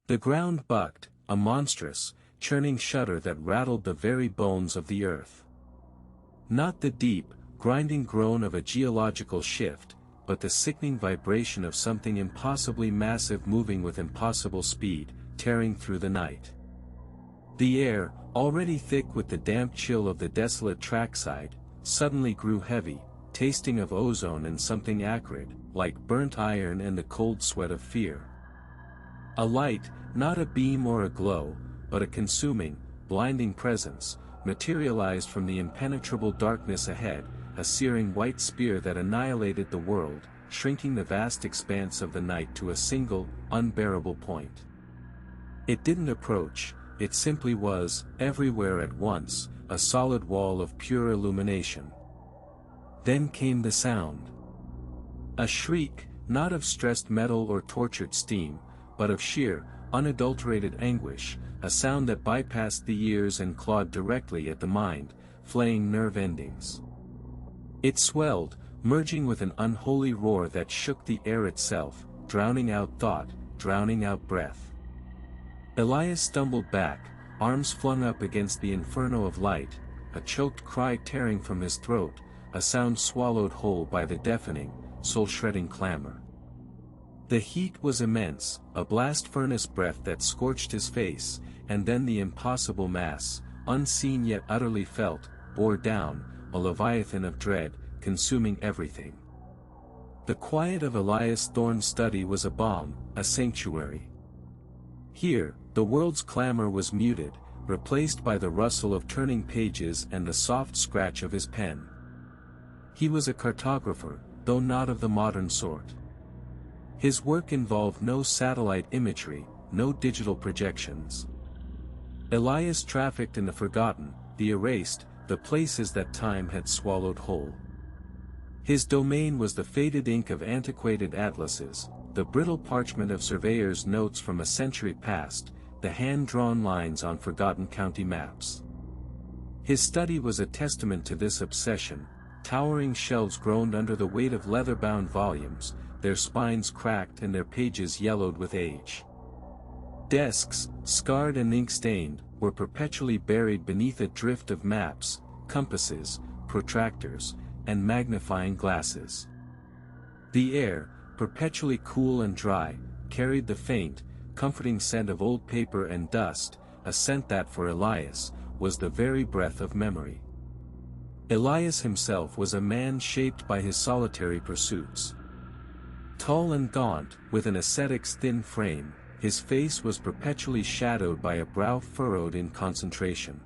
The ground bucked, a monstrous, churning shudder that rattled the very bones of the earth. Not the deep, grinding groan of a geological shift, but the sickening vibration of something impossibly massive moving with impossible speed, tearing through the night. The air, already thick with the damp chill of the desolate trackside, suddenly grew heavy, tasting of ozone and something acrid, like burnt iron and the cold sweat of fear. A light, not a beam or a glow, but a consuming, blinding presence, materialized from the impenetrable darkness ahead, a searing white spear that annihilated the world, shrinking the vast expanse of the night to a single, unbearable point. It didn't approach, it simply was, everywhere at once, a solid wall of pure illumination. Then came the sound. A shriek, not of stressed metal or tortured steam, but of sheer, unadulterated anguish, a sound that bypassed the ears and clawed directly at the mind, flaying nerve endings. It swelled, merging with an unholy roar that shook the air itself, drowning out thought, drowning out breath. Elias stumbled back, arms flung up against the inferno of light, a choked cry tearing from his throat, a sound swallowed whole by the deafening, soul-shredding clamor. The heat was immense, a blast furnace breath that scorched his face, and then the impossible mass, unseen yet utterly felt, bore down, a leviathan of dread, consuming everything. The quiet of Elias Thorne's study was a balm, a sanctuary. Here, the world's clamor was muted, replaced by the rustle of turning pages and the soft scratch of his pen. He was a cartographer, though not of the modern sort. His work involved no satellite imagery, no digital projections. Elias trafficked in the forgotten, the erased, the places that time had swallowed whole. His domain was the faded ink of antiquated atlases, the brittle parchment of surveyors' notes from a century past, the hand-drawn lines on forgotten county maps. His study was a testament to this obsession. Towering shelves groaned under the weight of leather-bound volumes, their spines cracked and their pages yellowed with age. Desks, scarred and ink-stained, were perpetually buried beneath a drift of maps, compasses, protractors, and magnifying glasses. The air, perpetually cool and dry, carried the faint, comforting scent of old paper and dust, a scent that for Elias, was the very breath of memory. Elias himself was a man shaped by his solitary pursuits. Tall and gaunt, with an ascetic's thin frame, his face was perpetually shadowed by a brow furrowed in concentration.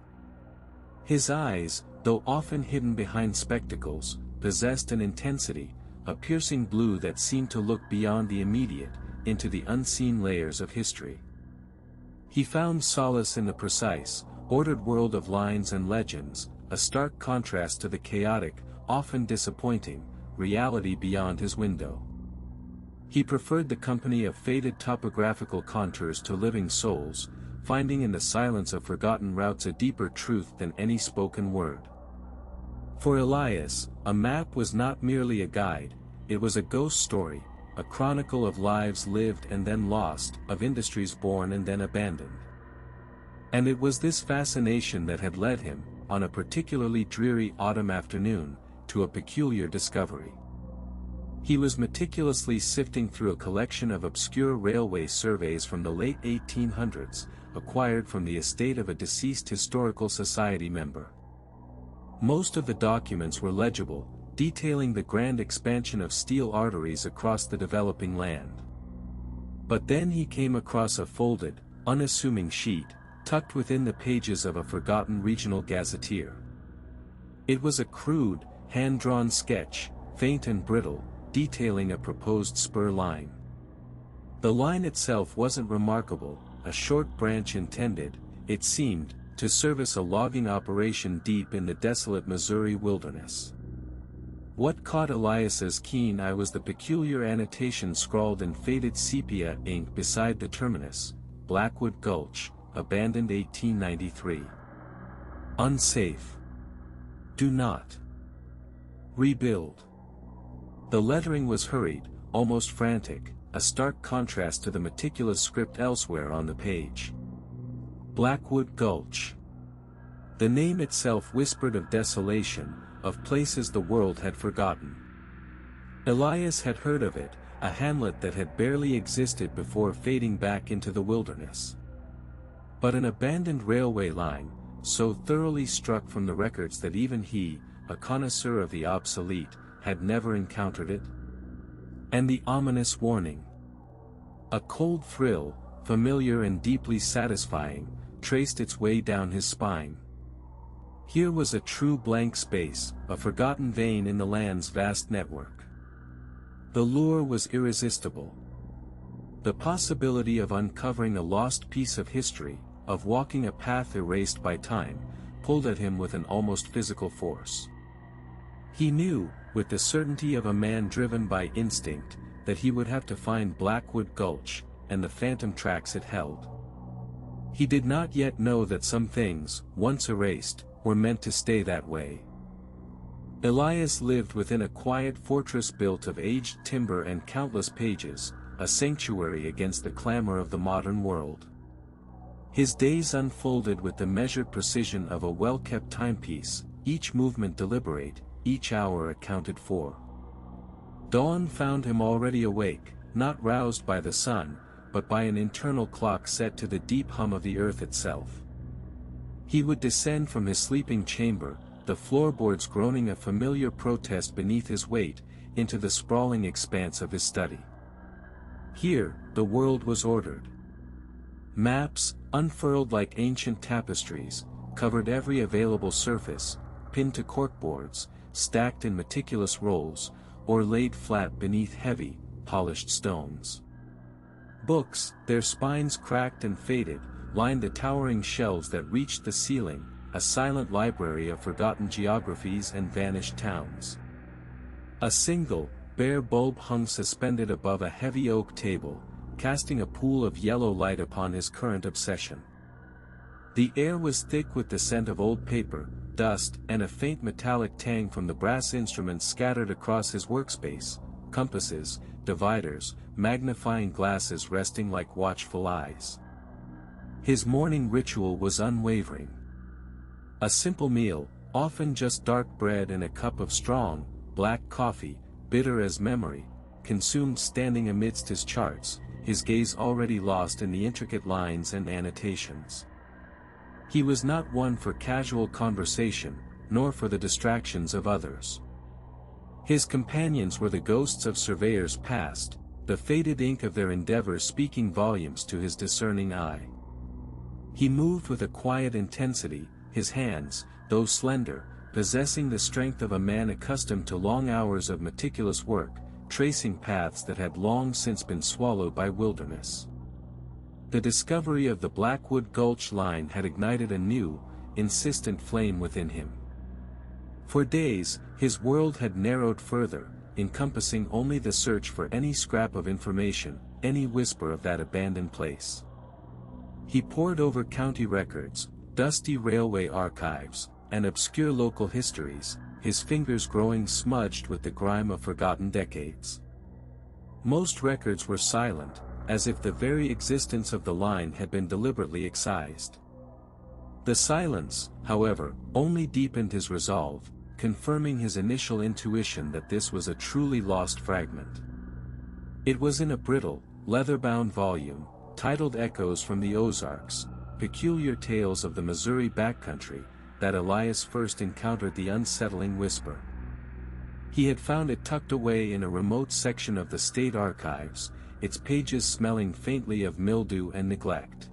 His eyes, though often hidden behind spectacles, possessed an intensity, a piercing blue that seemed to look beyond the immediate, into the unseen layers of history. He found solace in the precise, ordered world of lines and legends, a stark contrast to the chaotic, often disappointing, reality beyond his window. He preferred the company of faded topographical contours to living souls, finding in the silence of forgotten routes a deeper truth than any spoken word. For Elias, a map was not merely a guide, it was a ghost story, a chronicle of lives lived and then lost, of industries born and then abandoned. And it was this fascination that had led him, on a particularly dreary autumn afternoon, to a peculiar discovery. He was meticulously sifting through a collection of obscure railway surveys from the late 1800s, acquired from the estate of a deceased historical society member. Most of the documents were legible, detailing the grand expansion of steel arteries across the developing land. But then he came across a folded, unassuming sheet, tucked within the pages of a forgotten regional gazetteer. It was a crude, hand-drawn sketch, faint and brittle, detailing a proposed spur line. The line itself wasn't remarkable, a short branch intended, it seemed, to service a logging operation deep in the desolate Missouri wilderness. What caught Elias's keen eye was the peculiar annotation scrawled in faded sepia ink beside the terminus, Blackwood Gulch, abandoned 1893. Unsafe. Do not rebuild. The lettering was hurried, almost frantic, a stark contrast to the meticulous script elsewhere on the page. Blackwood Gulch. The name itself whispered of desolation, of places the world had forgotten. Elias had heard of it, a hamlet that had barely existed before fading back into the wilderness. But an abandoned railway line, so thoroughly struck from the records that even he, a connoisseur of the obsolete, had never encountered it? And the ominous warning. A cold thrill, familiar and deeply satisfying, traced its way down his spine. Here was a true blank space, a forgotten vein in the land's vast network. The lure was irresistible. The possibility of uncovering a lost piece of history, of walking a path erased by time, pulled at him with an almost physical force. He knew, with the certainty of a man driven by instinct, that he would have to find Blackwood Gulch, and the phantom tracks it held. He did not yet know that some things, once erased, were meant to stay that way. Elias lived within a quiet fortress built of aged timber and countless pages, a sanctuary against the clamor of the modern world. His days unfolded with the measured precision of a well-kept timepiece, each movement deliberate, each hour accounted for. Dawn found him already awake, not roused by the sun, but by an internal clock set to the deep hum of the earth itself. He would descend from his sleeping chamber, the floorboards groaning a familiar protest beneath his weight, into the sprawling expanse of his study. Here, the world was ordered. Maps, unfurled like ancient tapestries, covered every available surface, pinned to corkboards, stacked in meticulous rolls, or laid flat beneath heavy, polished stones. Books, their spines cracked and faded, lined the towering shelves that reached the ceiling, a silent library of forgotten geographies and vanished towns. A single, bare bulb hung suspended above a heavy oak table, casting a pool of yellow light upon his current obsession. The air was thick with the scent of old paper, dust, and a faint metallic tang from the brass instruments scattered across his workspace, compasses, dividers, magnifying glasses resting like watchful eyes. His morning ritual was unwavering. A simple meal, often just dark bread and a cup of strong, black coffee, bitter as memory, consumed standing amidst his charts, his gaze already lost in the intricate lines and annotations. He was not one for casual conversation, nor for the distractions of others. His companions were the ghosts of surveyors past, the faded ink of their endeavors speaking volumes to his discerning eye. He moved with a quiet intensity, his hands, though slender, possessing the strength of a man accustomed to long hours of meticulous work, tracing paths that had long since been swallowed by wilderness. The discovery of the Blackwood Gulch line had ignited a new, insistent flame within him. For days, his world had narrowed further, encompassing only the search for any scrap of information, any whisper of that abandoned place. He pored over county records, dusty railway archives, and obscure local histories, his fingers growing smudged with the grime of forgotten decades. Most records were silent, as if the very existence of the line had been deliberately excised. The silence, however, only deepened his resolve, confirming his initial intuition that this was a truly lost fragment. It was in a brittle, leather-bound volume, titled Echoes from the Ozarks, Peculiar Tales of the Missouri Backcountry, that Elias first encountered the unsettling whisper. He had found it tucked away in a remote section of the state archives, its pages smelling faintly of mildew and neglect.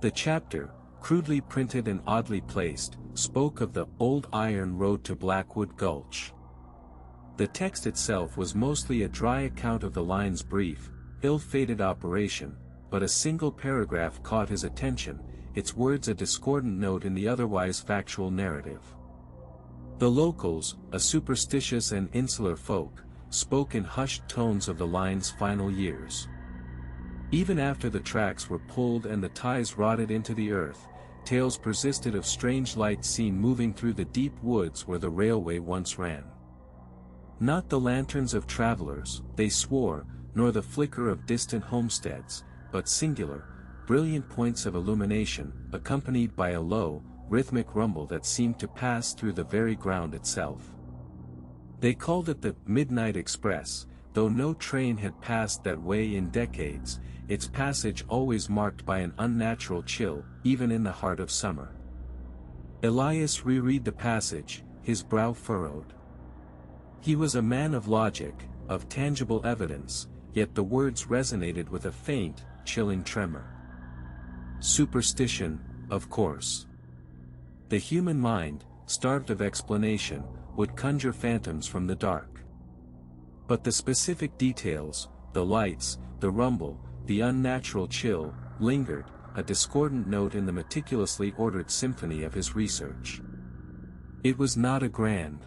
The chapter, crudely printed and oddly placed, spoke of the old iron road to Blackwood Gulch. The text itself was mostly a dry account of the line's brief, ill-fated operation, but a single paragraph caught his attention, its words a discordant note in the otherwise factual narrative. The locals, a superstitious and insular folk, spoke in hushed tones of the line's final years. Even after the tracks were pulled and the ties rotted into the earth, tales persisted of strange lights seen moving through the deep woods where the railway once ran. Not the lanterns of travelers, they swore, nor the flicker of distant homesteads, but singular, brilliant points of illumination, accompanied by a low, rhythmic rumble that seemed to pass through the very ground itself. They called it the Midnight Express, though no train had passed that way in decades, its passage always marked by an unnatural chill, even in the heart of summer. Elias reread the passage, his brow furrowed. He was a man of logic, of tangible evidence, yet the words resonated with a faint, chilling tremor. Superstition, of course. The human mind, starved of explanation, would conjure phantoms from the dark. But the specific details, the lights, the rumble, the unnatural chill, lingered, a discordant note in the meticulously ordered symphony of his research. It was not a grand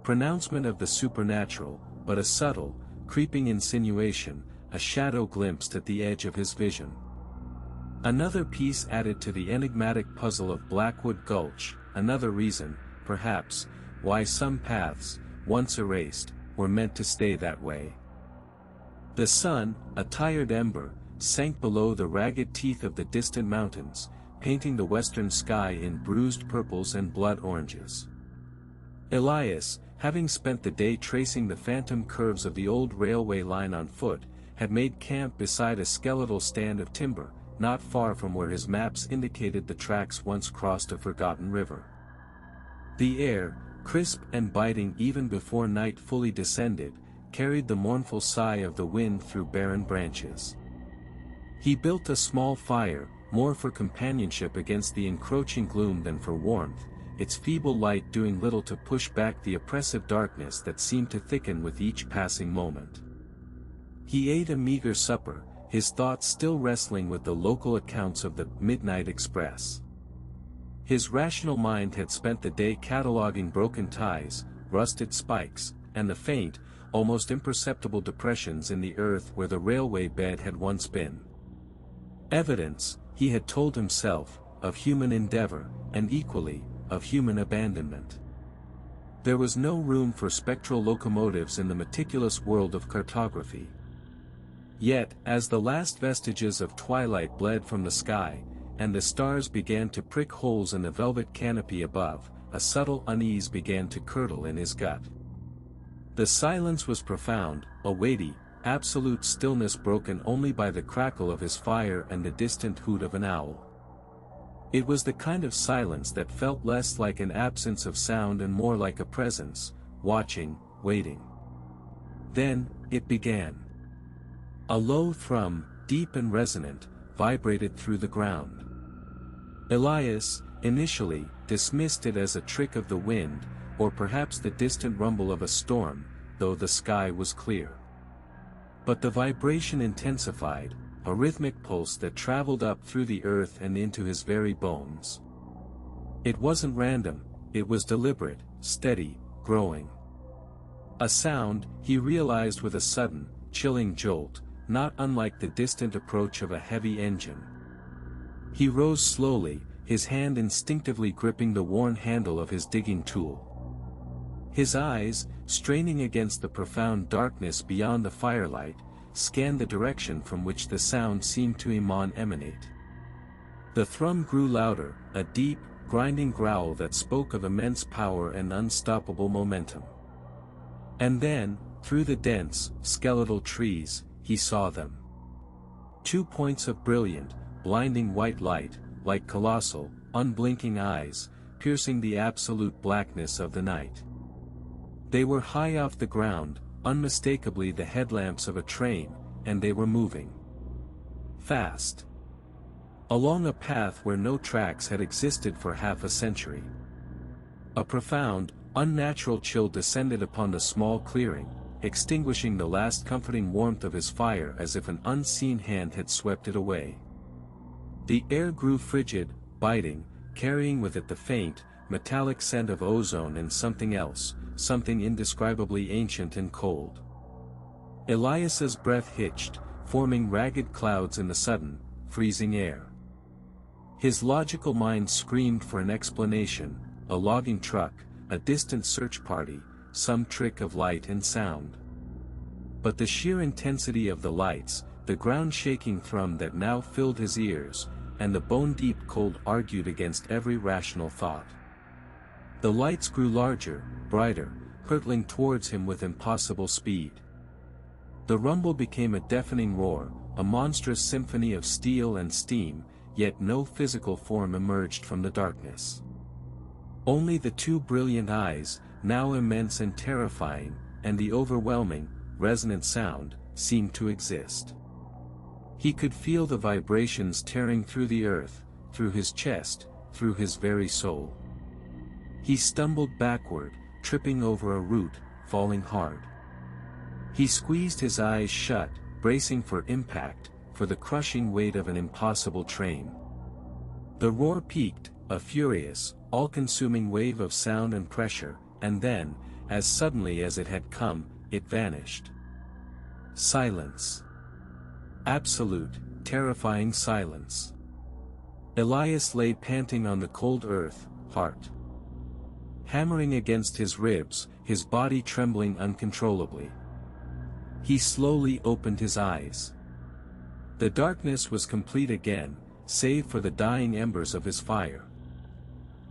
pronouncement of the supernatural, but a subtle, creeping insinuation, a shadow glimpsed at the edge of his vision. Another piece added to the enigmatic puzzle of Blackwood Gulch, another reason, perhaps, why some paths, once erased, were meant to stay that way. The sun, a tired ember, sank below the ragged teeth of the distant mountains, painting the western sky in bruised purples and blood oranges. Elias, having spent the day tracing the phantom curves of the old railway line on foot, had made camp beside a skeletal stand of timber, not far from where his maps indicated the tracks once crossed a forgotten river. The air, crisp and biting even before night fully descended, carried the mournful sigh of the wind through barren branches. He built a small fire, more for companionship against the encroaching gloom than for warmth, its feeble light doing little to push back the oppressive darkness that seemed to thicken with each passing moment. He ate a meager supper, his thoughts still wrestling with the local accounts of the Midnight Express. His rational mind had spent the day cataloging broken ties, rusted spikes, and the faint, almost imperceptible depressions in the earth where the railway bed had once been. Evidence, he had told himself, of human endeavor, and equally, of human abandonment. There was no room for spectral locomotives in the meticulous world of cartography. Yet, as the last vestiges of twilight bled from the sky, and the stars began to prick holes in the velvet canopy above, a subtle unease began to curdle in his gut. The silence was profound, a weighty, absolute stillness broken only by the crackle of his fire and the distant hoot of an owl. It was the kind of silence that felt less like an absence of sound and more like a presence, watching, waiting. Then, it began. A low thrum, deep and resonant, vibrated through the ground. Elias, initially, dismissed it as a trick of the wind, or perhaps the distant rumble of a storm, though the sky was clear. But the vibration intensified, a rhythmic pulse that traveled up through the earth and into his very bones. It wasn't random, it was deliberate, steady, growing. A sound, he realized with a sudden, chilling jolt, not unlike the distant approach of a heavy engine. He rose slowly, his hand instinctively gripping the worn handle of his digging tool. His eyes, straining against the profound darkness beyond the firelight, scanned the direction from which the sound seemed to emanate. The thrum grew louder, a deep, grinding growl that spoke of immense power and unstoppable momentum. And then, through the dense, skeletal trees, he saw them. 2 points of brilliant, blinding white light, like colossal, unblinking eyes, piercing the absolute blackness of the night. They were high off the ground, unmistakably the headlamps of a train, and they were moving fast along a path where no tracks had existed for half a century. A profound, unnatural chill descended upon the small clearing, extinguishing the last comforting warmth of his fire as if an unseen hand had swept it away. The air grew frigid, biting, carrying with it the faint, metallic scent of ozone and something else, something indescribably ancient and cold. Elias's breath hitched, forming ragged clouds in the sudden, freezing air. His logical mind screamed for an explanation, a logging truck, a distant search party, some trick of light and sound. But the sheer intensity of the lights, the ground-shaking thrum that now filled his ears, and the bone-deep cold argued against every rational thought. The lights grew larger, brighter, hurtling towards him with impossible speed. The rumble became a deafening roar, a monstrous symphony of steel and steam, yet no physical form emerged from the darkness. Only the two brilliant eyes, now immense and terrifying, and the overwhelming, resonant sound, seemed to exist. He could feel the vibrations tearing through the earth, through his chest, through his very soul. He stumbled backward, tripping over a root, falling hard. He squeezed his eyes shut, bracing for impact, for the crushing weight of an impossible train. The roar peaked, a furious, all-consuming wave of sound and pressure, and then, as suddenly as it had come, it vanished. Silence. Absolute, terrifying silence. Elias lay panting on the cold earth, heart hammering against his ribs, his body trembling uncontrollably. He slowly opened his eyes. The darkness was complete again, save for the dying embers of his fire.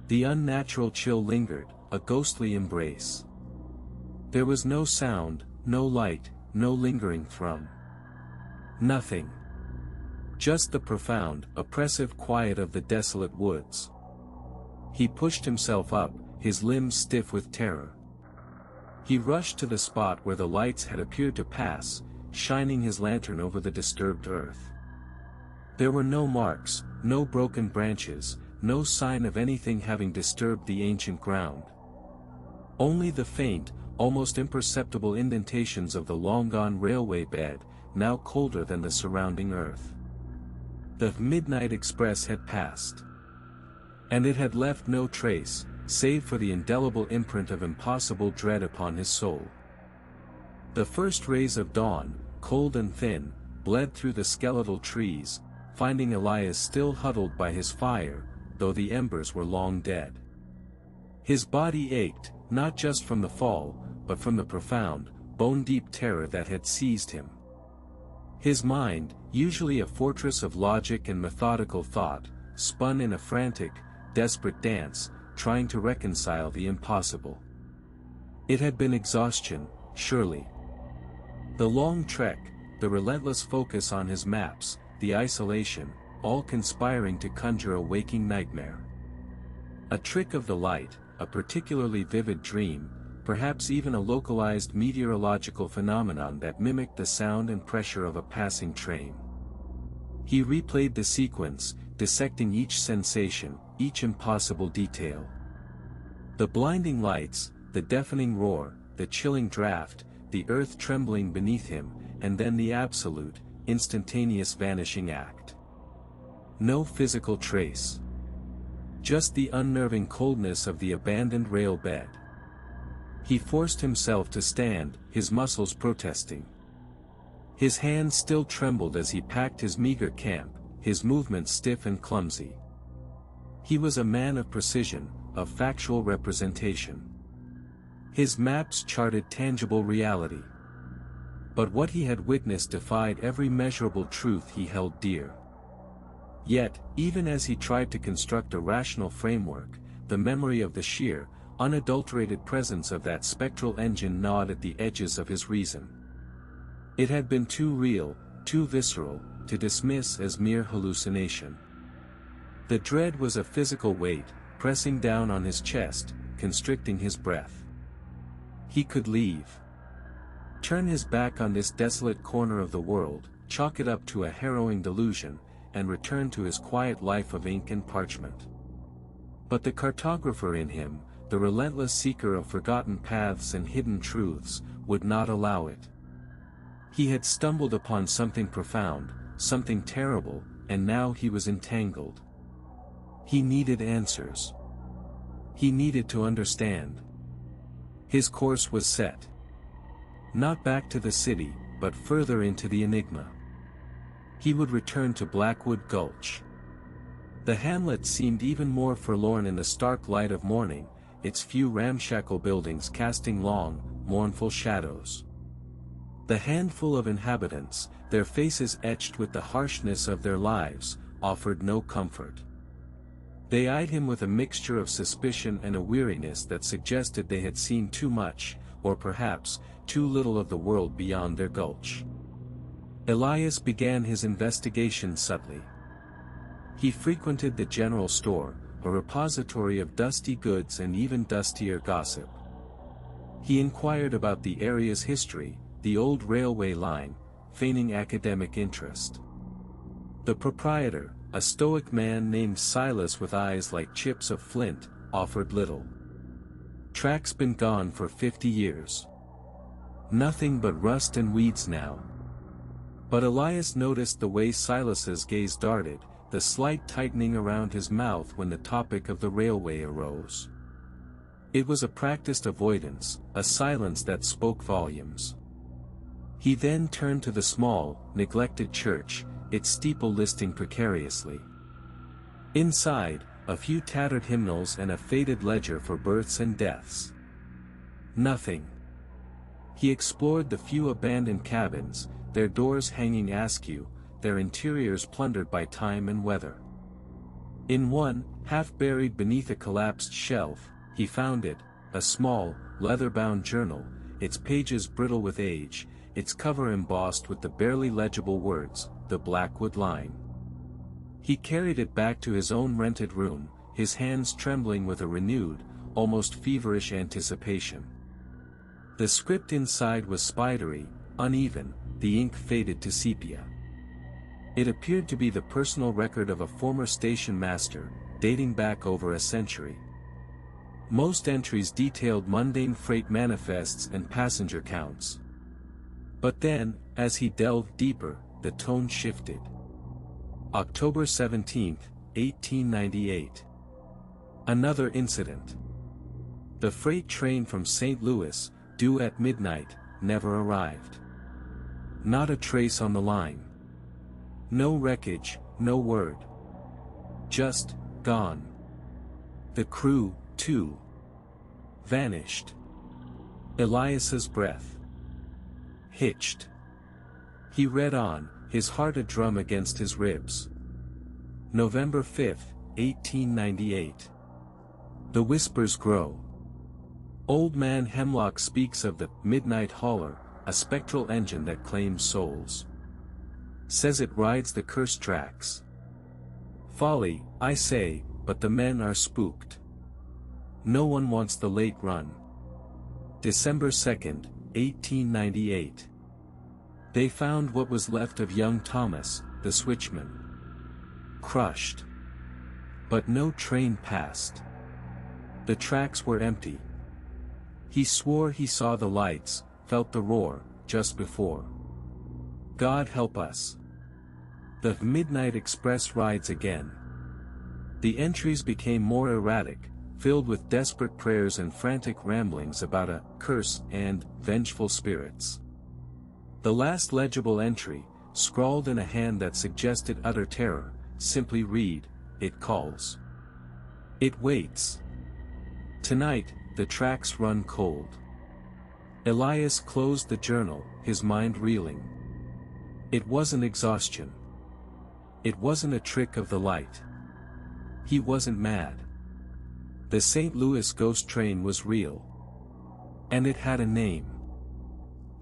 The unnatural chill lingered, a ghostly embrace. There was no sound, no light, no lingering thrum. Nothing. Just the profound, oppressive quiet of the desolate woods. He pushed himself up, his limbs stiff with terror. He rushed to the spot where the lights had appeared to pass, shining his lantern over the disturbed earth. There were no marks, no broken branches, no sign of anything having disturbed the ancient ground. Only the faint, almost imperceptible indentations of the long-gone railway bed, now colder than the surrounding earth. The midnight express had passed. And it had left no trace, save for the indelible imprint of impossible dread upon his soul. The first rays of dawn, cold and thin, bled through the skeletal trees, finding Elias still huddled by his fire, though the embers were long dead. His body ached, not just from the fall, but from the profound, bone-deep terror that had seized him. His mind, usually a fortress of logic and methodical thought, spun in a frantic, desperate dance, trying to reconcile the impossible. It had been exhaustion, surely. The long trek, the relentless focus on his maps, the isolation, all conspiring to conjure a waking nightmare. A trick of the light, a particularly vivid dream, perhaps even a localized meteorological phenomenon that mimicked the sound and pressure of a passing train. He replayed the sequence, dissecting each sensation, each impossible detail. The blinding lights, the deafening roar, the chilling draft, the earth trembling beneath him, and then the absolute, instantaneous vanishing act. No physical trace. Just the unnerving coldness of the abandoned rail bed. He forced himself to stand, his muscles protesting. His hands still trembled as he packed his meager camp, his movements stiff and clumsy. He was a man of precision, of factual representation. His maps charted tangible reality. But what he had witnessed defied every measurable truth he held dear. Yet, even as he tried to construct a rational framework, the memory of the sheer, unadulterated presence of that spectral engine gnawed at the edges of his reason. It had been too real, too visceral, to dismiss as mere hallucination. The dread was a physical weight, pressing down on his chest, constricting his breath. He could leave. Turn his back on this desolate corner of the world, chalk it up to a harrowing delusion, and return to his quiet life of ink and parchment. But the cartographer in him, the relentless seeker of forgotten paths and hidden truths, would not allow it. He had stumbled upon something profound, something terrible, and now he was entangled. He needed answers. He needed to understand. His course was set. Not back to the city, but further into the enigma. He would return to Blackwood Gulch. The hamlet seemed even more forlorn in the stark light of morning, its few ramshackle buildings casting long, mournful shadows. The handful of inhabitants, their faces etched with the harshness of their lives, offered no comfort. They eyed him with a mixture of suspicion and a weariness that suggested they had seen too much, or perhaps, too little of the world beyond their gulch. Elias began his investigation subtly. He frequented the general store, a repository of dusty goods and even dustier gossip. He inquired about the area's history, the old railway line, feigning academic interest. The proprietor, a stoic man named Silas with eyes like chips of flint, offered little. "Track's been gone for 50 years. Nothing but rust and weeds now." But Elias noticed the way Silas's gaze darted, the slight tightening around his mouth when the topic of the railway arose. It was a practiced avoidance, a silence that spoke volumes. He then turned to the small, neglected church, its steeple listing precariously. Inside, a few tattered hymnals and a faded ledger for births and deaths. Nothing. He explored the few abandoned cabins, their doors hanging askew, their interiors plundered by time and weather. In one, half buried beneath a collapsed shelf, he found it, a small, leather-bound journal, its pages brittle with age, its cover embossed with the barely legible words, "The Blackwood Line." He carried it back to his own rented room, his hands trembling with a renewed, almost feverish anticipation. The script inside was spidery, uneven, the ink faded to sepia. It appeared to be the personal record of a former station master, dating back over a century. Most entries detailed mundane freight manifests and passenger counts. But then, as he delved deeper, the tone shifted. October 17, 1898. Another incident. The freight train from St. Louis, due at midnight, never arrived. Not a trace on the line. No wreckage, no word. Just, gone. The crew, too. Vanished. Elias's breath hitched. He read on, his heart a drum against his ribs. November 5, 1898. The whispers grow. Old man Hemlock speaks of the midnight hauler, a spectral engine that claims souls. Says it rides the cursed tracks. Folly, I say, but the men are spooked. No one wants the late run. December 2, 1898. They found what was left of young Thomas, the switchman. Crushed. But no train passed. The tracks were empty. He swore he saw the lights, felt the roar, just before. God help us. The midnight express rides again. The entries became more erratic, filled with desperate prayers and frantic ramblings about a curse and vengeful spirits. The last legible entry, scrawled in a hand that suggested utter terror, simply read, "It calls. It waits. Tonight, the tracks run cold." Elias closed the journal, his mind reeling. It wasn't exhaustion. It wasn't a trick of the light. He wasn't mad. The St. Louis ghost train was real. And it had a name.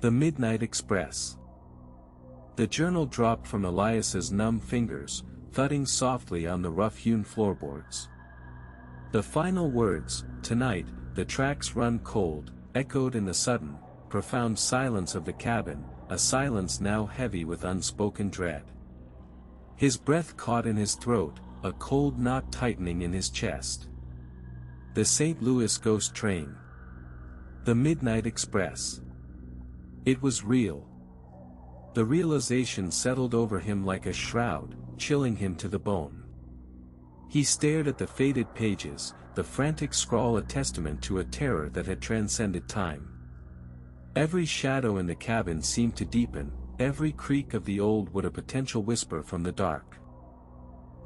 The Midnight Express. The journal dropped from Elias's numb fingers, thudding softly on the rough-hewn floorboards. The final words, "Tonight, the tracks run cold," echoed in the sudden, profound silence of the cabin, a silence now heavy with unspoken dread. His breath caught in his throat, a cold knot tightening in his chest. The St. Louis ghost train. The Midnight Express. It was real. The realization settled over him like a shroud, chilling him to the bone. He stared at the faded pages, the frantic scrawl a testament to a terror that had transcended time. Every shadow in the cabin seemed to deepen, every creak of the old wood a potential whisper from the dark.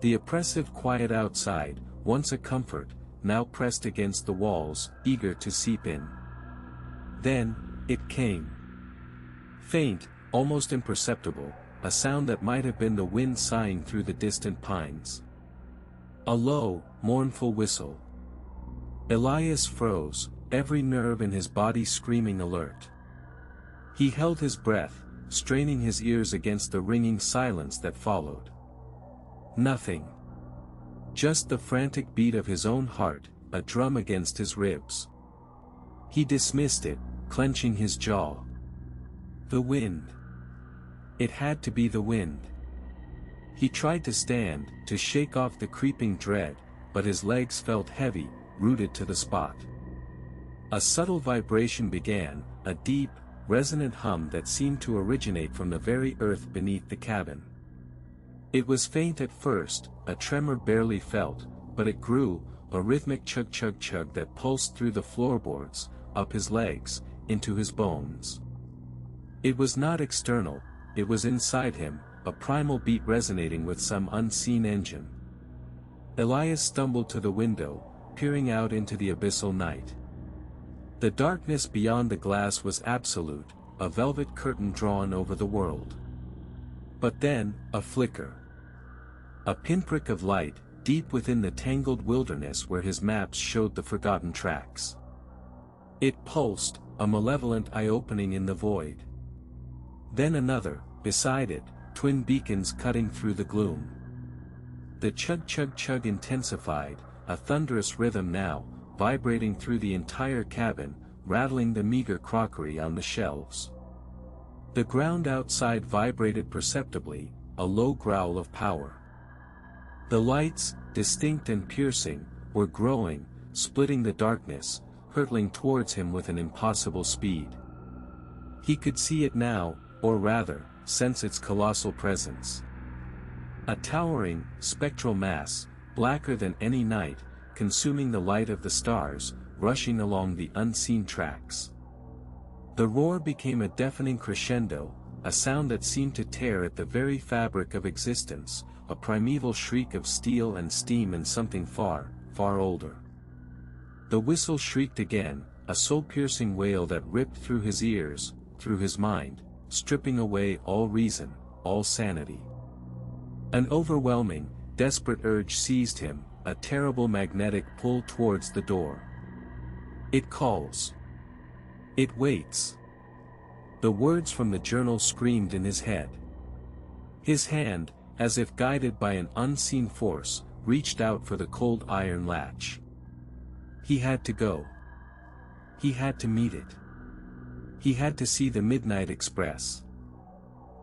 The oppressive quiet outside, once a comfort, now pressed against the walls, eager to seep in. Then, it came. Faint, almost imperceptible, a sound that might have been the wind sighing through the distant pines. A low, mournful whistle. Elias froze, every nerve in his body screaming alert. He held his breath, straining his ears against the ringing silence that followed. Nothing. Just the frantic beat of his own heart, a drum against his ribs. He dismissed it, clenching his jaw. The wind. It had to be the wind. He tried to stand, to shake off the creeping dread, but his legs felt heavy, rooted to the spot. A subtle vibration began, a deep, resonant hum that seemed to originate from the very earth beneath the cabin. It was faint at first, a tremor barely felt, but it grew, a rhythmic chug-chug-chug that pulsed through the floorboards, up his legs, into his bones. It was not external, it was inside him, a primal beat resonating with some unseen engine. Elias stumbled to the window, peering out into the abyssal night. The darkness beyond the glass was absolute, a velvet curtain drawn over the world. But then, a flicker. A pinprick of light, deep within the tangled wilderness where his maps showed the forgotten tracks. It pulsed, a malevolent eye-opening in the void. Then another, beside it, twin beacons cutting through the gloom. The chug-chug-chug intensified, a thunderous rhythm now, vibrating through the entire cabin, rattling the meager crockery on the shelves. The ground outside vibrated perceptibly, a low growl of power. The lights, distinct and piercing, were growing, splitting the darkness, hurtling towards him with an impossible speed. He could see it now, or rather, sense its colossal presence. A towering, spectral mass, blacker than any night, consuming the light of the stars, rushing along the unseen tracks. The roar became a deafening crescendo, a sound that seemed to tear at the very fabric of existence, a primeval shriek of steel and steam and something far, far older. The whistle shrieked again, a soul-piercing wail that ripped through his ears, through his mind, stripping away all reason, all sanity. An overwhelming, desperate urge seized him, a terrible magnetic pull towards the door. It calls. It waits. The words from the journal screamed in his head. His hand, as if guided by an unseen force, reached out for the cold iron latch. He had to go. He had to meet it. He had to see the Midnight Express.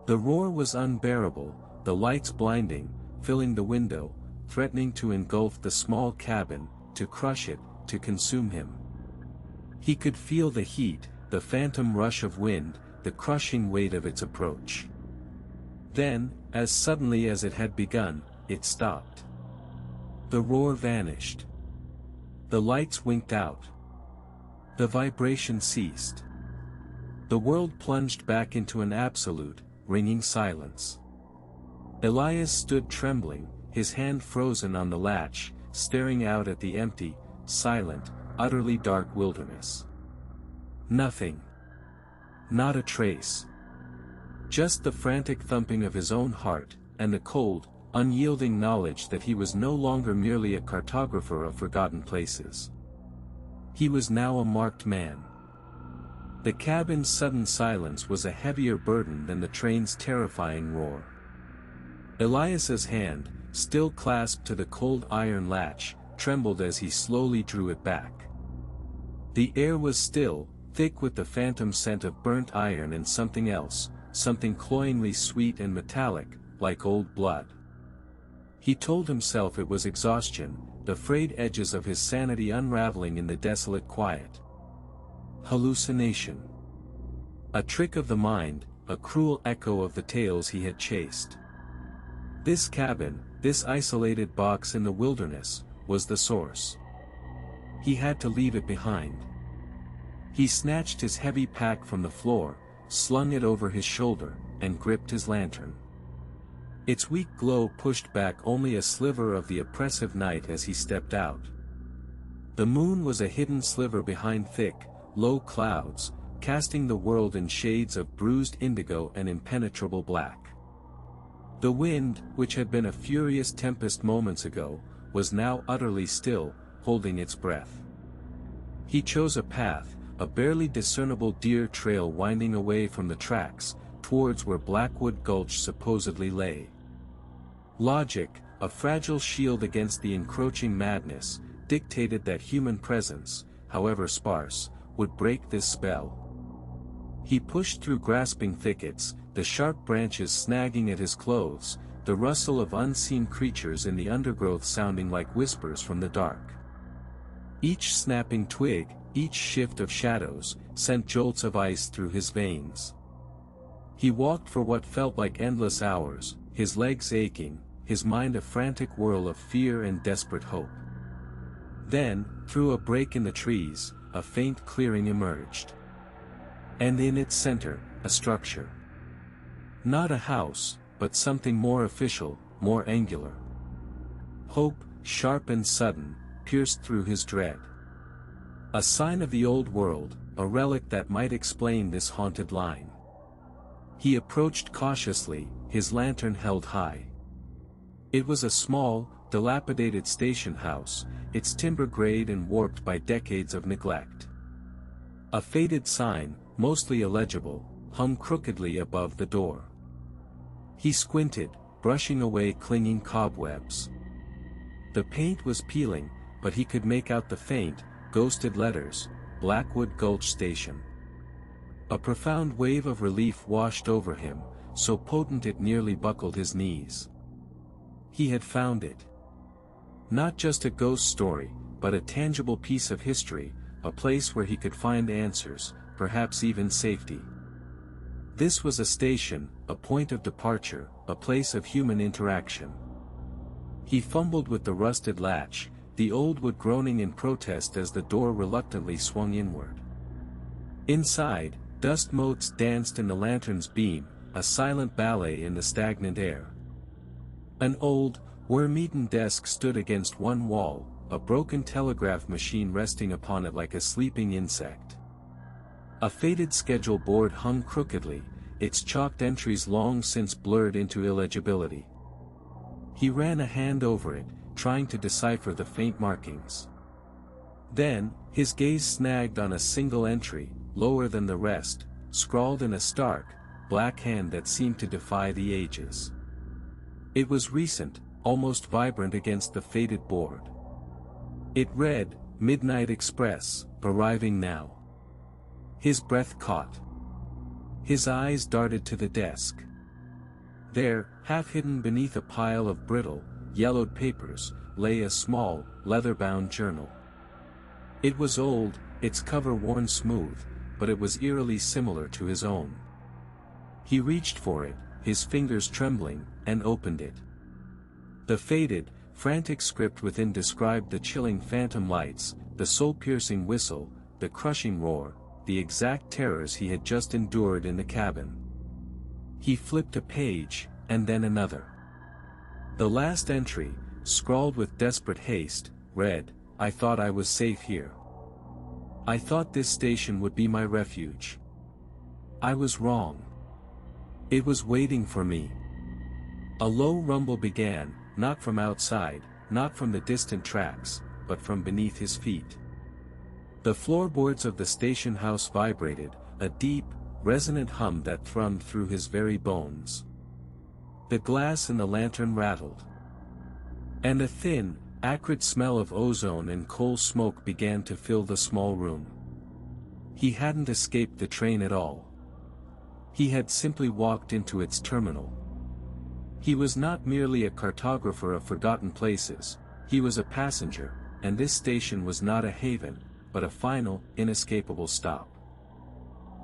The roar was unbearable, the lights blinding, filling the window, threatening to engulf the small cabin, to crush it, to consume him. He could feel the heat, the phantom rush of wind, the crushing weight of its approach. Then, as suddenly as it had begun, it stopped. The roar vanished. The lights winked out. The vibration ceased. The world plunged back into an absolute, ringing silence. Elias stood trembling, his hand frozen on the latch, staring out at the empty, silent, utterly dark wilderness. Nothing. Not a trace. Just the frantic thumping of his own heart, and the cold, unyielding knowledge that he was no longer merely a cartographer of forgotten places. He was now a marked man. The cabin's sudden silence was a heavier burden than the train's terrifying roar. Elias's hand, still clasped to the cold iron latch, trembled as he slowly drew it back. The air was still, thick with the phantom scent of burnt iron and something else, something cloyingly sweet and metallic, like old blood. He told himself it was exhaustion, the frayed edges of his sanity unraveling in the desolate quiet. Hallucination. A trick of the mind, a cruel echo of the tales he had chased. This cabin, this isolated box in the wilderness, was the source. He had to leave it behind. He snatched his heavy pack from the floor, slung it over his shoulder, and gripped his lantern. Its weak glow pushed back only a sliver of the oppressive night as he stepped out. The moon was a hidden sliver behind thick, low clouds, casting the world in shades of bruised indigo and impenetrable black. The wind, which had been a furious tempest moments ago, was now utterly still, holding its breath. He chose a path, a barely discernible deer trail winding away from the tracks, towards where Blackwood Gulch supposedly lay. Logic, a fragile shield against the encroaching madness, dictated that human presence, however sparse, would break this spell. He pushed through grasping thickets, the sharp branches snagging at his clothes, the rustle of unseen creatures in the undergrowth sounding like whispers from the dark. Each snapping twig, each shift of shadows, sent jolts of ice through his veins. He walked for what felt like endless hours, his legs aching, his mind a frantic whirl of fear and desperate hope. Then, through a break in the trees, a faint clearing emerged. And in its center, a structure. Not a house, but something more official, more angular. Hope, sharp and sudden, pierced through his dread. A sign of the old world, a relic that might explain this haunted line. He approached cautiously, his lantern held high. It was a small, dilapidated station house, its timber grayed and warped by decades of neglect. A faded sign, mostly illegible, hung crookedly above the door. He squinted, brushing away clinging cobwebs. The paint was peeling, but he could make out the faint, ghosted letters, Blackwood Gulch Station. A profound wave of relief washed over him, so potent it nearly buckled his knees. He had found it. Not just a ghost story, but a tangible piece of history, a place where he could find answers, perhaps even safety. This was a station, a point of departure, a place of human interaction. He fumbled with the rusted latch, the old wood groaning in protest as the door reluctantly swung inward. Inside, dust motes danced in the lantern's beam, a silent ballet in the stagnant air. An old, worm-eaten desk stood against one wall, a broken telegraph machine resting upon it like a sleeping insect. A faded schedule board hung crookedly, its chalked entries long since blurred into illegibility. He ran a hand over it, trying to decipher the faint markings. Then, his gaze snagged on a single entry, lower than the rest, scrawled in a stark, black hand that seemed to defy the ages. It was recent, almost vibrant against the faded board. It read, "Midnight Express, arriving now." His breath caught. His eyes darted to the desk. There, half hidden beneath a pile of brittle, yellowed papers, lay a small, leather-bound journal. It was old, its cover worn smooth, but it was eerily similar to his own. He reached for it, his fingers trembling, and opened it. The faded, frantic script within described the chilling phantom lights, the soul-piercing whistle, the crushing roar, the exact terrors he had just endured in the cabin. He flipped a page, and then another. The last entry, scrawled with desperate haste, read, "I thought I was safe here. I thought this station would be my refuge. I was wrong. It was waiting for me." A low rumble began, not from outside, not from the distant tracks, but from beneath his feet. The floorboards of the station house vibrated, a deep, resonant hum that thrummed through his very bones. The glass in the lantern rattled. And a thin, acrid smell of ozone and coal smoke began to fill the small room. He hadn't escaped the train at all. He had simply walked into its terminal. He was not merely a cartographer of forgotten places, he was a passenger, and this station was not a haven, but a final, inescapable stop.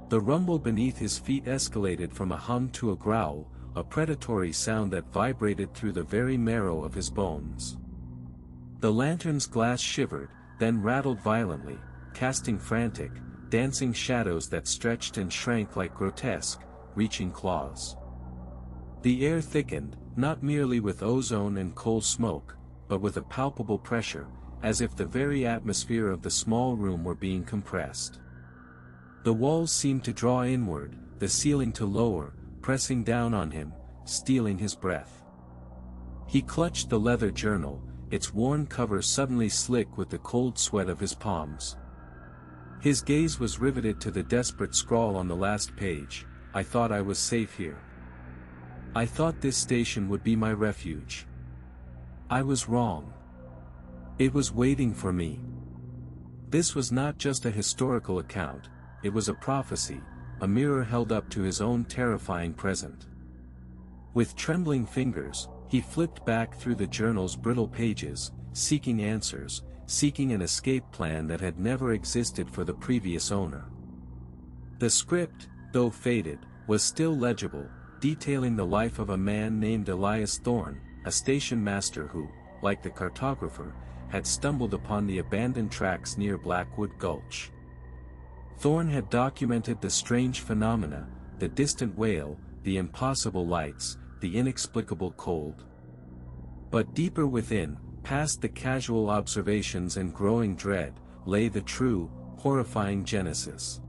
The rumble beneath his feet escalated from a hum to a growl, a predatory sound that vibrated through the very marrow of his bones. The lantern's glass shivered, then rattled violently, casting frantic, dancing shadows that stretched and shrank like grotesque, reaching claws. The air thickened, not merely with ozone and coal smoke, but with a palpable pressure, as if the very atmosphere of the small room were being compressed. The walls seemed to draw inward, the ceiling to lower, pressing down on him, stealing his breath. He clutched the leather journal, its worn cover suddenly slick with the cold sweat of his palms. His gaze was riveted to the desperate scrawl on the last page. I thought I was safe here. I thought this station would be my refuge. I was wrong. It was waiting for me. This was not just a historical account, it was a prophecy, a mirror held up to his own terrifying present. With trembling fingers, he flipped back through the journal's brittle pages, seeking answers, seeking an escape plan that had never existed for the previous owner. The script, though faded, was still legible, detailing the life of a man named Elias Thorne, a station master who, like the cartographer, had stumbled upon the abandoned tracks near Blackwood Gulch. Thorne had documented the strange phenomena, the distant wail, the impossible lights, the inexplicable cold. But deeper within, past the casual observations and growing dread, lay the true, horrifying genesis.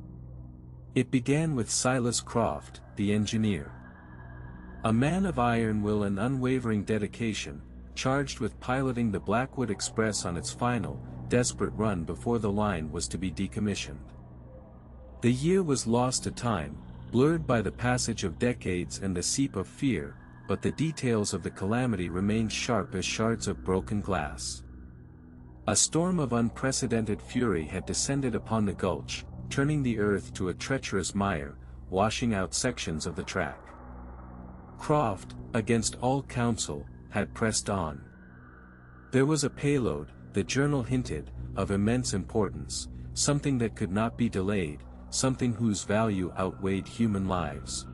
It began with Silas Croft, the engineer. A man of iron will and unwavering dedication, charged with piloting the Blackwood Express on its final, desperate run before the line was to be decommissioned. The year was lost to time, blurred by the passage of decades and the seep of fear, but the details of the calamity remained sharp as shards of broken glass. A storm of unprecedented fury had descended upon the gulch, turning the earth to a treacherous mire, washing out sections of the track. Croft, against all counsel, had pressed on. There was a payload, the journal hinted, of immense importance, something that could not be delayed, something whose value outweighed human lives.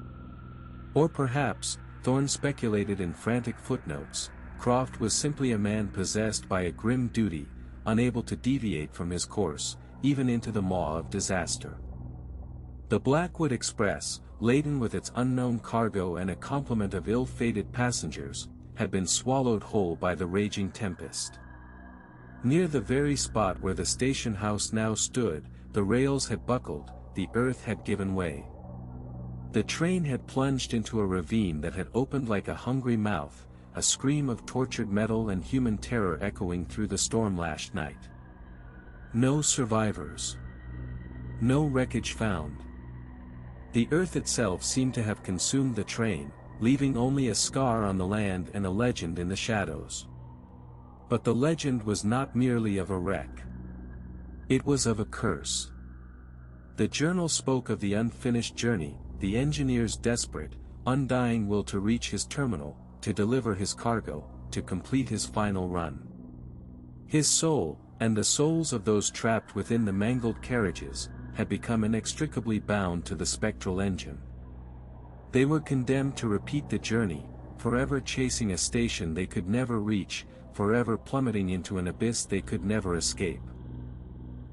Or perhaps, Thorne speculated in frantic footnotes, Croft was simply a man possessed by a grim duty, unable to deviate from his course, even into the maw of disaster. The Blackwood Express, laden with its unknown cargo and a complement of ill-fated passengers, had been swallowed whole by the raging tempest. Near the very spot where the station house now stood, the rails had buckled, the earth had given way. The train had plunged into a ravine that had opened like a hungry mouth, a scream of tortured metal and human terror echoing through the storm-lashed night. No survivors. No wreckage found. The earth itself seemed to have consumed the train, leaving only a scar on the land and a legend in the shadows. But the legend was not merely of a wreck. It was of a curse. The journal spoke of the unfinished journey, the engineer's desperate, undying will to reach his terminal, to deliver his cargo, to complete his final run. His soul, and the souls of those trapped within the mangled carriages, had become inextricably bound to the spectral engine. They were condemned to repeat the journey, forever chasing a station they could never reach, forever plummeting into an abyss they could never escape.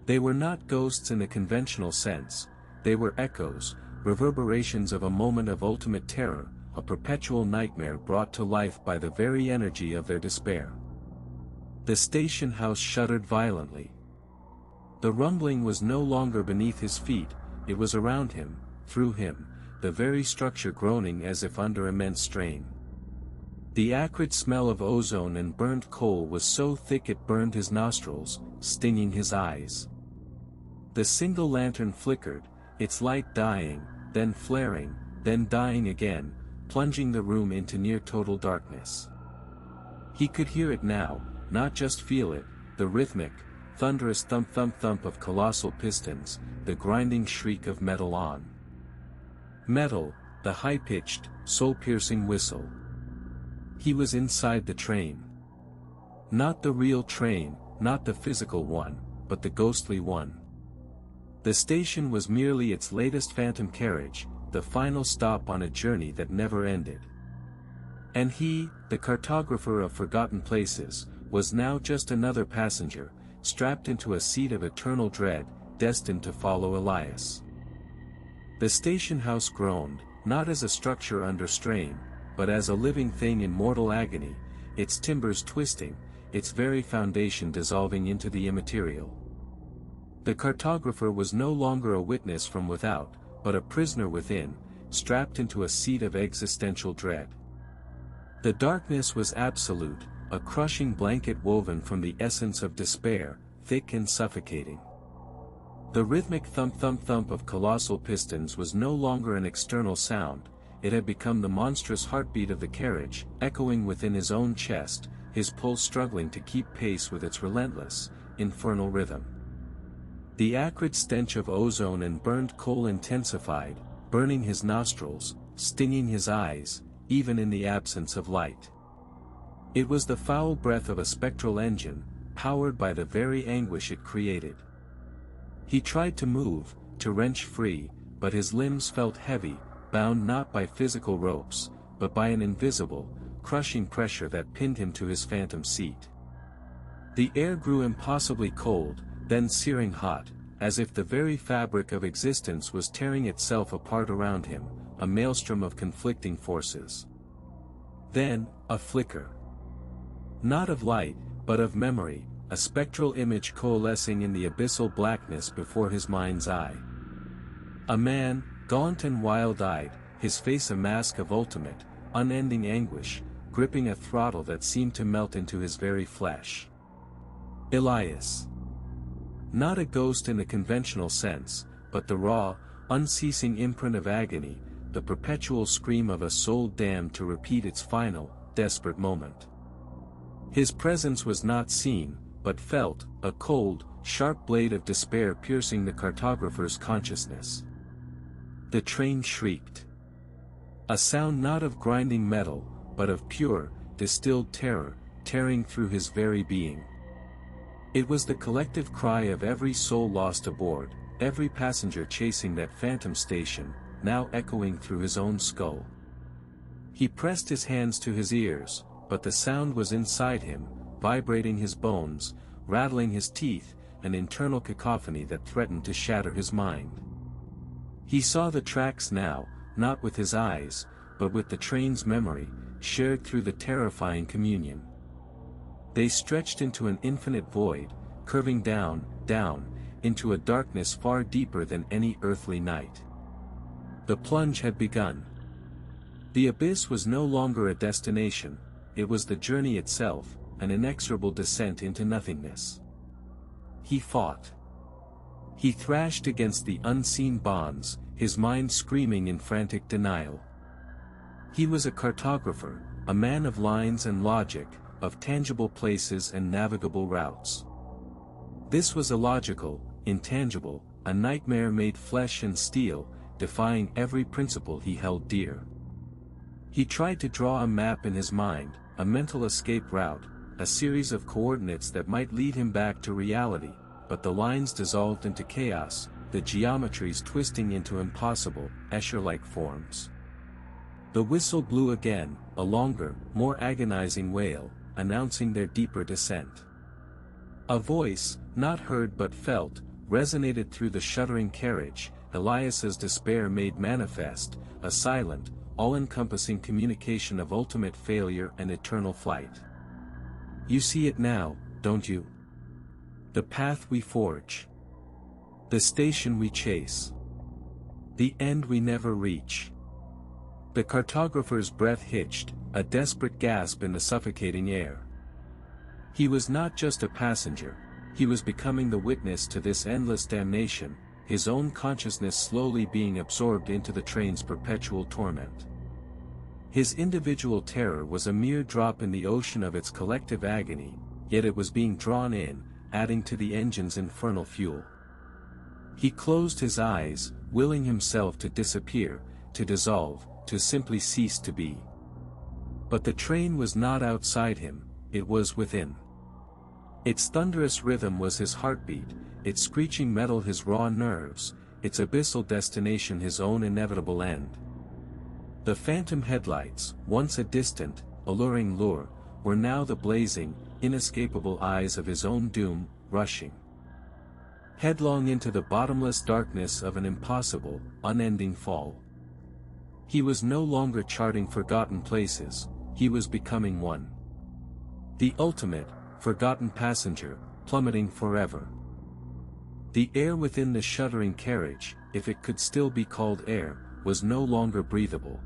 They were not ghosts in the conventional sense, they were echoes, reverberations of a moment of ultimate terror, a perpetual nightmare brought to life by the very energy of their despair. The station house shuddered violently. The rumbling was no longer beneath his feet, it was around him, through him, the very structure groaning as if under immense strain. The acrid smell of ozone and burned coal was so thick it burned his nostrils, stinging his eyes. The single lantern flickered, its light dying, then flaring, then dying again, plunging the room into near total darkness. He could hear it now, not just feel it, the rhythmic, thunderous thump-thump-thump of colossal pistons, the grinding shriek of metal on metal, the high-pitched, soul-piercing whistle. He was inside the train. Not the real train, not the physical one, but the ghostly one. The station was merely its latest phantom carriage, the final stop on a journey that never ended. And he, the cartographer of forgotten places, was now just another passenger, strapped into a seat of eternal dread, destined to follow Elias. The station house groaned, not as a structure under strain, but as a living thing in mortal agony, its timbers twisting, its very foundation dissolving into the immaterial. The cartographer was no longer a witness from without, but a prisoner within, strapped into a seat of existential dread. The darkness was absolute, a crushing blanket woven from the essence of despair, thick and suffocating. The rhythmic thump-thump-thump of colossal pistons was no longer an external sound, it had become the monstrous heartbeat of the carriage, echoing within his own chest, his pulse struggling to keep pace with its relentless, infernal rhythm. The acrid stench of ozone and burned coal intensified, burning his nostrils, stinging his eyes, even in the absence of light. It was the foul breath of a spectral engine, powered by the very anguish it created. He tried to move, to wrench free, but his limbs felt heavy, bound not by physical ropes, but by an invisible, crushing pressure that pinned him to his phantom seat. The air grew impossibly cold, then searing hot, as if the very fabric of existence was tearing itself apart around him, a maelstrom of conflicting forces. Then, a flicker. Not of light, but of memory, a spectral image coalescing in the abyssal blackness before his mind's eye. A man, gaunt and wild-eyed, his face a mask of ultimate, unending anguish, gripping a throttle that seemed to melt into his very flesh. Elias. Not a ghost in the conventional sense, but the raw, unceasing imprint of agony, the perpetual scream of a soul damned to repeat its final, desperate moment. His presence was not seen, but felt, a cold, sharp blade of despair piercing the cartographer's consciousness. The train shrieked. A sound not of grinding metal, but of pure, distilled terror, tearing through his very being. It was the collective cry of every soul lost aboard, every passenger chasing that phantom station, now echoing through his own skull. He pressed his hands to his ears, but the sound was inside him, vibrating his bones, rattling his teeth, an internal cacophony that threatened to shatter his mind. He saw the tracks now, not with his eyes, but with the train's memory, shared through the terrifying communion. They stretched into an infinite void, curving down, into a darkness far deeper than any earthly night. The plunge had begun. The abyss was no longer a destination, it was the journey itself, an inexorable descent into nothingness. He fought. He thrashed against the unseen bonds, his mind screaming in frantic denial. He was a cartographer, a man of lines and logic, of tangible places and navigable routes. This was illogical, intangible, a nightmare made flesh and steel, defying every principle he held dear. He tried to draw a map in his mind, a mental escape route, a series of coordinates that might lead him back to reality, but the lines dissolved into chaos, the geometries twisting into impossible, Escher-like forms. The whistle blew again, a longer, more agonizing wail, announcing their deeper descent. A voice, not heard but felt, resonated through the shuddering carriage, Elias's despair made manifest, a silent, all-encompassing communication of ultimate failure and eternal flight. You see it now, don't you? The path we forge. The station we chase. The end we never reach. The cartographer's breath hitched, a desperate gasp in the suffocating air. He was not just a passenger, he was becoming the witness to this endless damnation, his own consciousness slowly being absorbed into the train's perpetual torment. His individual terror was a mere drop in the ocean of its collective agony, yet it was being drawn in, adding to the engine's infernal fuel. He closed his eyes, willing himself to disappear, to dissolve, to simply cease to be. But the train was not outside him, it was within. Its thunderous rhythm was his heartbeat, its screeching metal his raw nerves, its abyssal destination his own inevitable end. The phantom headlights, once a distant, alluring lure, were now the blazing, inescapable eyes of his own doom, rushing headlong into the bottomless darkness of an impossible, unending fall. He was no longer charting forgotten places, he was becoming one. The ultimate, forgotten passenger, plummeting forever. The air within the shuddering carriage, if it could still be called air, was no longer breathable.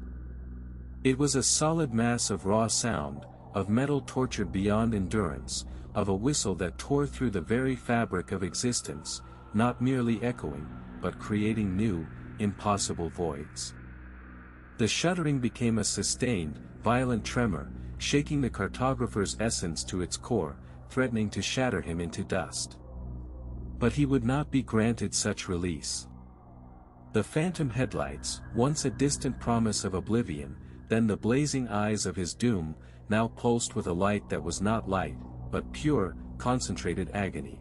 It was a solid mass of raw sound, of metal tortured beyond endurance, of a whistle that tore through the very fabric of existence, not merely echoing, but creating new, impossible voids. The shuddering became a sustained, violent tremor, shaking the cartographer's essence to its core, threatening to shatter him into dust. But he would not be granted such release. The phantom headlights, once a distant promise of oblivion, then the blazing eyes of his doom, now pulsed with a light that was not light, but pure, concentrated agony.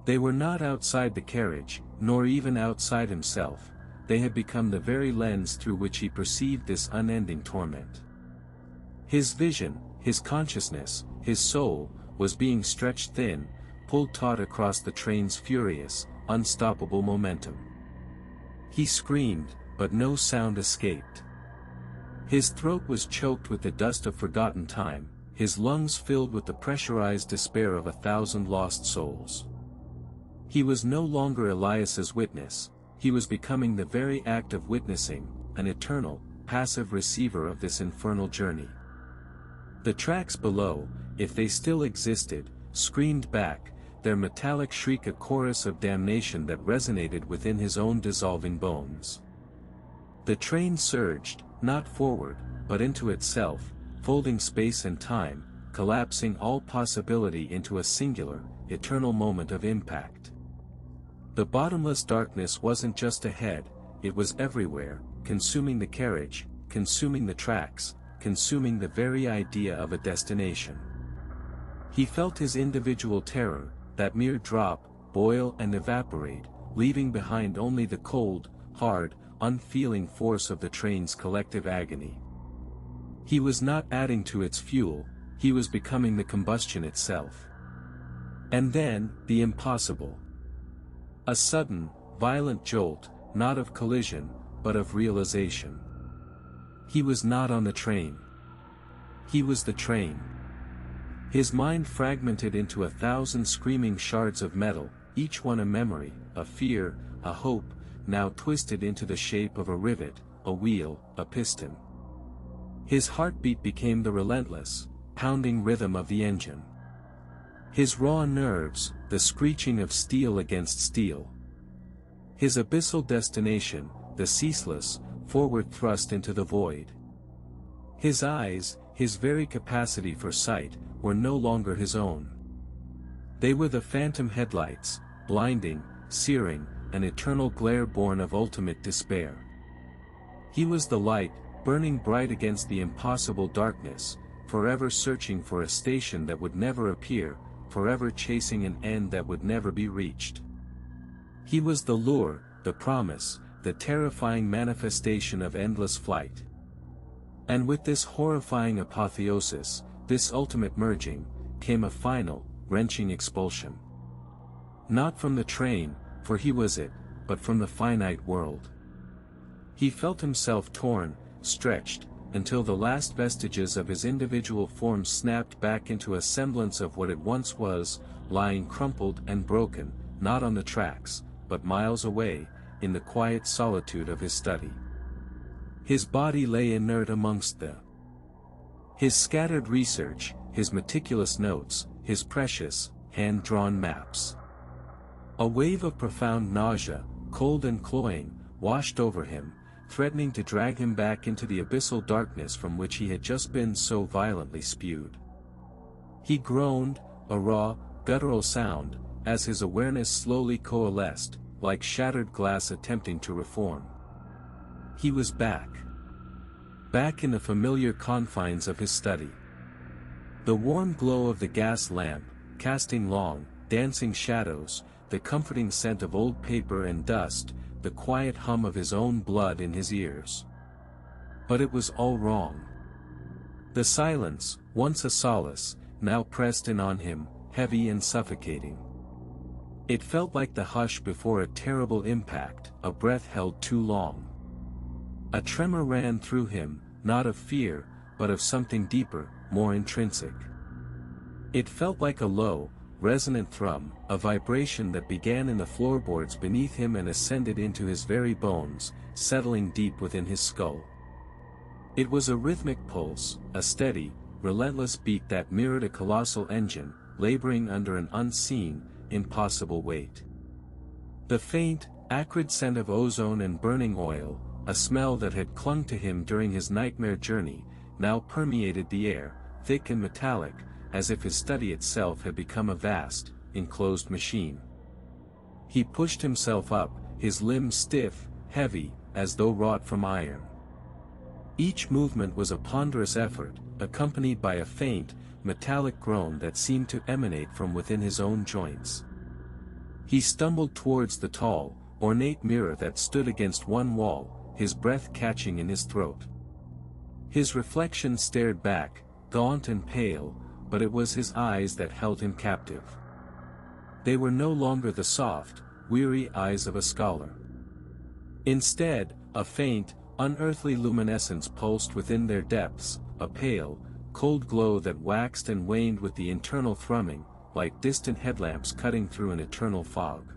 They were not outside the carriage, nor even outside himself, they had become the very lens through which he perceived this unending torment. His vision, his consciousness, his soul, was being stretched thin, pulled taut across the train's furious, unstoppable momentum. He screamed, but no sound escaped. His throat was choked with the dust of forgotten time, his lungs filled with the pressurized despair of 1,000 lost souls. He was no longer Elias's witness, he was becoming the very act of witnessing, an eternal, passive receiver of this infernal journey. The tracks below, if they still existed, screamed back, their metallic shriek a chorus of damnation that resonated within his own dissolving bones. The train surged, not forward, but into itself, folding space and time, collapsing all possibility into a singular, eternal moment of impact. The bottomless darkness wasn't just ahead, it was everywhere, consuming the carriage, consuming the tracks, consuming the very idea of a destination. He felt his individual terror, that mere drop, boil and evaporate, leaving behind only the cold, hard, unfeeling force of the train's collective agony. He was not adding to its fuel, he was becoming the combustion itself. And then, the impossible. A sudden, violent jolt, not of collision, but of realization. He was not on the train. He was the train. His mind fragmented into 1,000 screaming shards of metal, each one a memory, a fear, a hope, now twisted into the shape of a rivet, a wheel, a piston. His heartbeat became the relentless, pounding rhythm of the engine. His raw nerves, the screeching of steel against steel. His abyssal destination, the ceaseless, forward thrust into the void. His eyes, his very capacity for sight, were no longer his own. They were the phantom headlights, blinding, searing, an eternal glare born of ultimate despair. He was the light, burning bright against the impossible darkness, forever searching for a station that would never appear, forever chasing an end that would never be reached. He was the lure, the promise, the terrifying manifestation of endless flight. And with this horrifying apotheosis, this ultimate merging, came a final, wrenching expulsion. Not from the train, for he was it, but from the finite world. He felt himself torn, stretched, until the last vestiges of his individual form snapped back into a semblance of what it once was, lying crumpled and broken, not on the tracks, but miles away, in the quiet solitude of his study. His body lay inert amongst his scattered research, his meticulous notes, his precious, hand-drawn maps. A wave of profound nausea, cold and cloying, washed over him, threatening to drag him back into the abyssal darkness from which he had just been so violently spewed. He groaned, a raw, guttural sound, as his awareness slowly coalesced, like shattered glass attempting to reform. He was back. Back in the familiar confines of his study. The warm glow of the gas lamp, casting long, dancing shadows, the comforting scent of old paper and dust, the quiet hum of his own blood in his ears. But it was all wrong. The silence, once a solace, now pressed in on him, heavy and suffocating. It felt like the hush before a terrible impact, a breath held too long. A tremor ran through him, not of fear, but of something deeper, more intrinsic. It felt like a low, resonant thrum, a vibration that began in the floorboards beneath him and ascended into his very bones, settling deep within his skull. It was a rhythmic pulse, a steady, relentless beat that mirrored a colossal engine, laboring under an unseen, impossible weight. The faint, acrid scent of ozone and burning oil, a smell that had clung to him during his nightmare journey, now permeated the air, thick and metallic, as if his study itself had become a vast, enclosed machine. He pushed himself up, his limbs stiff, heavy, as though wrought from iron. Each movement was a ponderous effort, accompanied by a faint, metallic groan that seemed to emanate from within his own joints. He stumbled towards the tall, ornate mirror that stood against one wall, his breath catching in his throat. His reflection stared back, gaunt and pale, but it was his eyes that held him captive. They were no longer the soft, weary eyes of a scholar. Instead, a faint, unearthly luminescence pulsed within their depths, a pale, cold glow that waxed and waned with the internal thrumming, like distant headlamps cutting through an eternal fog.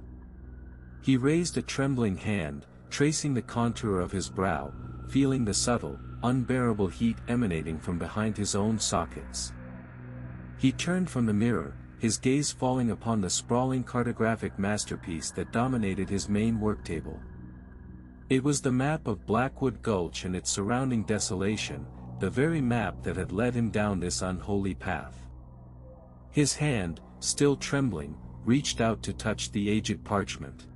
He raised a trembling hand, tracing the contour of his brow, feeling the subtle, unbearable heat emanating from behind his own sockets. He turned from the mirror, his gaze falling upon the sprawling cartographic masterpiece that dominated his main worktable. It was the map of Blackwood Gulch and its surrounding desolation, the very map that had led him down this unholy path. His hand, still trembling, reached out to touch the aged parchment.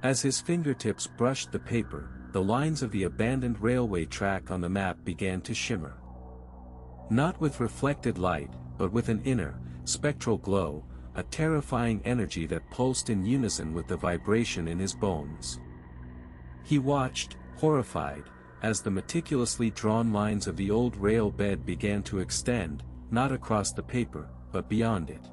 As his fingertips brushed the paper, the lines of the abandoned railway track on the map began to shimmer. Not with reflected light, but with an inner, spectral glow, a terrifying energy that pulsed in unison with the vibration in his bones. He watched, horrified, as the meticulously drawn lines of the old rail bed began to extend, not across the paper, but beyond it.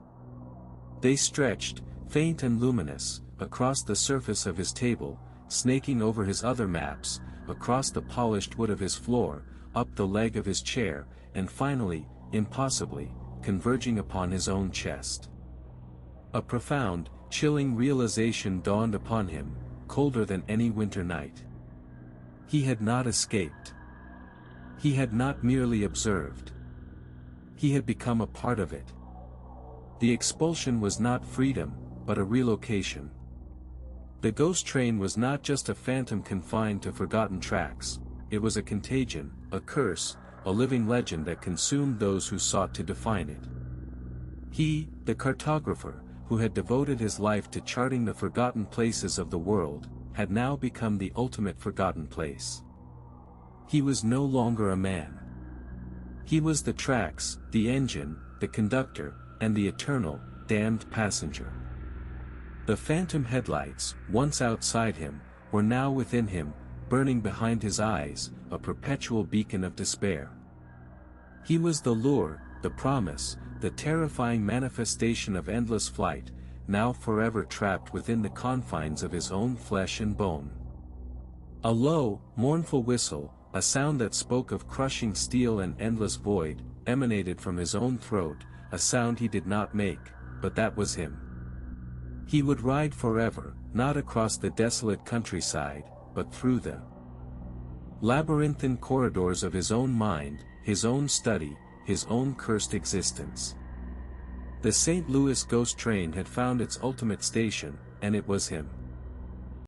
They stretched, faint and luminous, across the surface of his table, snaking over his other maps, across the polished wood of his floor, up the leg of his chair, and finally, impossibly, converging upon his own chest. A profound, chilling realization dawned upon him, colder than any winter night. He had not escaped. He had not merely observed. He had become a part of it. The expulsion was not freedom, but a relocation. The ghost train was not just a phantom confined to forgotten tracks, it was a contagion, a curse, a living legend that consumed those who sought to define it. He, the cartographer, who had devoted his life to charting the forgotten places of the world, had now become the ultimate forgotten place. He was no longer a man. He was the tracks, the engine, the conductor, and the eternal, damned passenger. The phantom headlights, once outside him, were now within him, burning behind his eyes, a perpetual beacon of despair. He was the lure, the promise, the terrifying manifestation of endless flight, now forever trapped within the confines of his own flesh and bone. A low, mournful whistle, a sound that spoke of crushing steel and endless void, emanated from his own throat, a sound he did not make, but that was him. He would ride forever, not across the desolate countryside, but through the labyrinthine corridors of his own mind, his own study, his own cursed existence. The St. Louis ghost train had found its ultimate station, and it was him.